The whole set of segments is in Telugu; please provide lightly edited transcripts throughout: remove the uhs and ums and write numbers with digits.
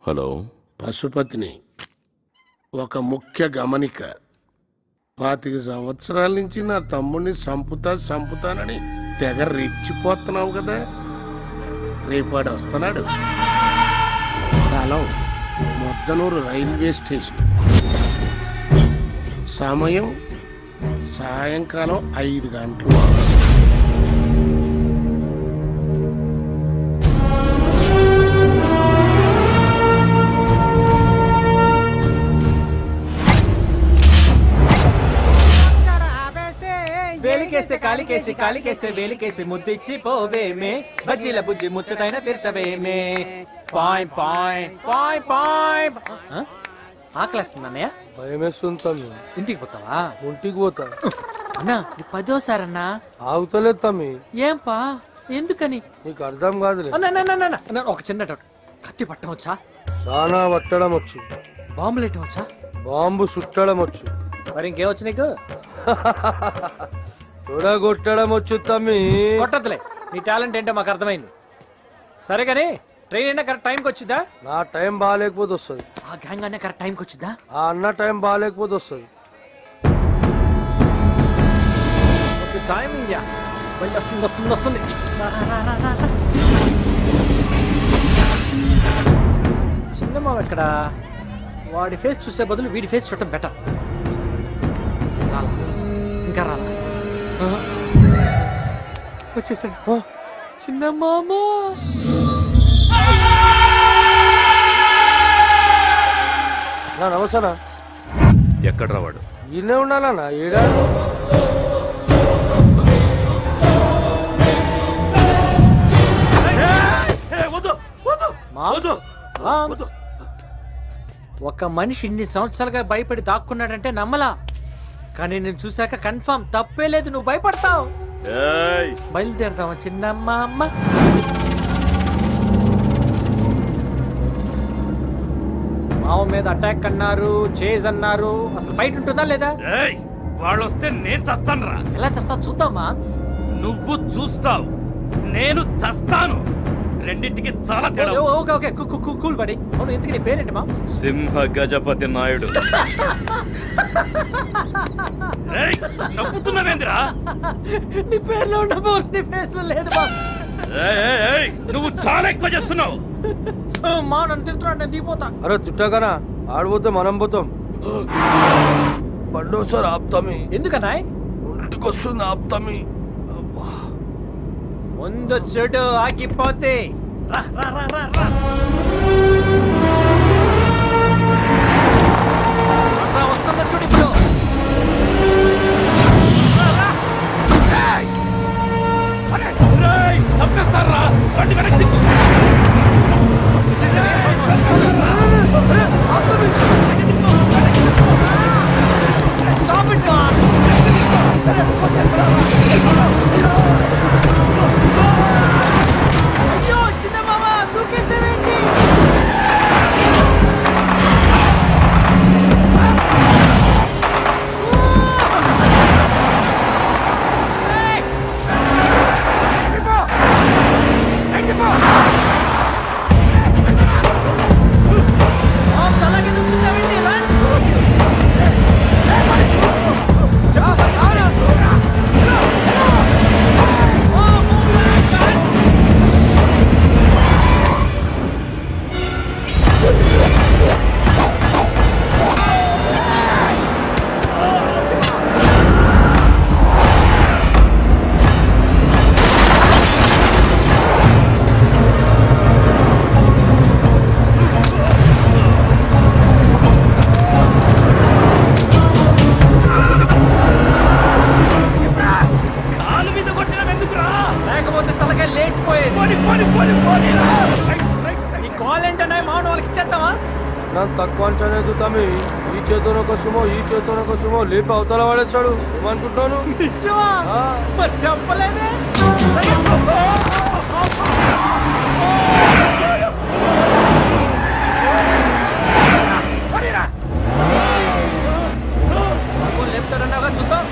హలో, పశుపతిని. ఒక ముఖ్య గమనిక. 25 సంవత్సరాల నుంచి నా తమ్ముడిని చంపుతానని తెగ రెచ్చిపోతున్నావు కదా. రేపాడు వస్తున్నాడు. స్థలం మొద్దనూరు రైల్వే స్టేషన్. సమయం సాయంకాలం 5 గంటలు. వేలికేస్తే కాలికేస్తే వేలికేసి ముద్దిచ్చి పోవేమే బజ్జీల బుజ్జి ముచ్చటైన తీర్చవేమే. పాయ్ పాయ్ పాయ్ పాయ్. ఆకలిస్తుంది అన్నయ్య. భయమేస్తుంది. ఇంటికి పోతావా? ఒంటికి పోతా అన్నా. ఇది 10వ ఆగుతలేదు తమ్మి. ఏం పా? ఎందుకని నీకు అర్థం కాదులే. ఒక చిన్న డౌట్. కత్తి పట్టం వచ్చా? సానా పట్టడం వచ్చు. బాంబులు వేయటం వచ్చా? బాంబు సుట్టడం వచ్చు. మరి ఇంకేమొచ్చు నీకు? తొడగొట్టడం వచ్చు తమ్మి. కొట్టద్దులే, నీ టాలెంట్ ఏంటో మాకు అర్థమైంది. సరే కానీ ట్రైన్ అయినా కరెక్ట్ టైంకి వచ్చిద్దా? నా టైం బాగాలేకపోతే వస్తుంది. ఆ గ్యాంగ్ అన్న కరెక్ట్ టైంకి వచ్చిద్దా? ఆ అన్న టైం బాగాలేకపోతే వస్తుంది. టైమింగ్ వస్తుంది. చిన్నమ్మ ఎక్కడ? వాడి ఫేస్ చూసే బదులు వీడి ఫేస్ చూడటం బెటర్. ఇంకా రాలా? వచ్చేసాడు చిన్నమ్మ. నమస్తేనా. ఎక్కడ రావాడు? ఈయనే ఉండాలన్నా. ఏడా ఒక మనిషి ఇన్ని సంవత్సరాలుగా భయపడి దాక్కున్నాడంటే నమ్మలా. కానీ నేను చూశాక కన్ఫర్మ్ తప్పే లేదు, నువ్వు భయపడతావు. బయలుదేరతావా చిన్నమ్మ? అమ్మ మావ మీద అటాక్ అన్నారు, చేజ్ అన్నారు. అసలు ఫైట్ ఉంటుందా లేదా? వాళ్ళు వస్తే నేను చస్తానురా. ఎలా చస్తావు చూద్దాం మామ్స్. నువ్వు చూస్తావు, నేను చస్తాను. రెండింటికి చాలా తేడా. ఓకే కూల్ బడి. అవును, ఇంతకీ నీ పేరేంటి మామ్స్? సింహ గజపతి నాయుడు. నవ్వుతున్నావేంద్రా? నీ పేరులో ఉన్న బాస్ నీ ఫేస్ లో లేదు బాస్. నువ్వు చాలా ఎక్కువ చేస్తున్నావు. మా నన్ను తిడుతున్నాడు, నేను దిగిపోతా. అరే తిట్టకనా, ఆడిపోతే మనం పోతాం. పండోసారి ఆపుతామి. ఎందుకన్నా? ఒంటికి వస్తుంది ఆపుతామి. ముందు చెడు ఆగిపోతే వస్తుందా చూడు ఇప్పుడు. చంపేస్తారా? బండి వెనక్కి తిప్పు. Stop it, man! అయ్యో చిన్న మామ దూకేసేవేంటి? అలాగే నుంచుంటావేంటి? తక్కువ అంచనేదు తమ్మి. ఈ చేతున కోసమో ఈ చేతున కోసమో లేపి అవతల వాడేస్తాడు. ఏమనుకుంటాను? చెప్పలేదే. లేపుతాడన్నాగా చూద్దాం.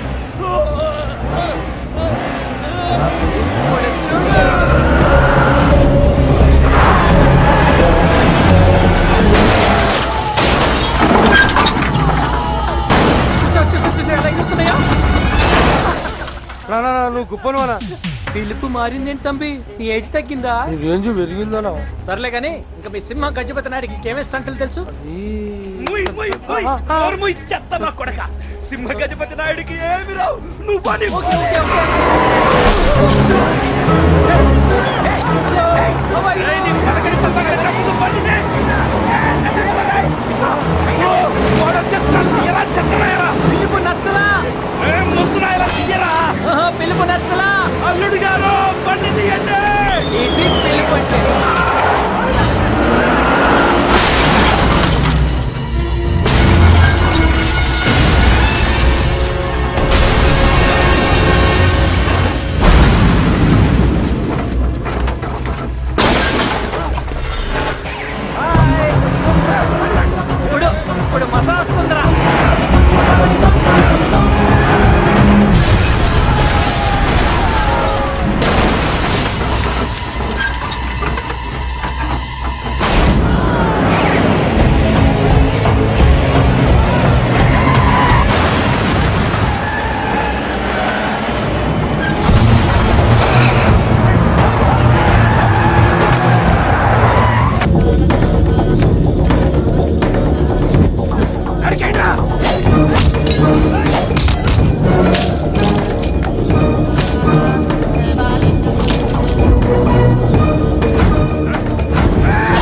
చెప్పను అన్న. పిలుపు మారిందేంటి తంబి? నీ ఏజ్ తగ్గిందా? నీ రేంజ్ పెరిగిందనా? సర్లే గాని ఇంకా మీ సింహ గజపతి నాయుడికి ఇంకేమే స్టంట్లు తెలుసు? చెత్త నా కొడక. సింహ గజపతి నాయుడికి ఏమి రావు. నువ్వు పని. Okay okay okay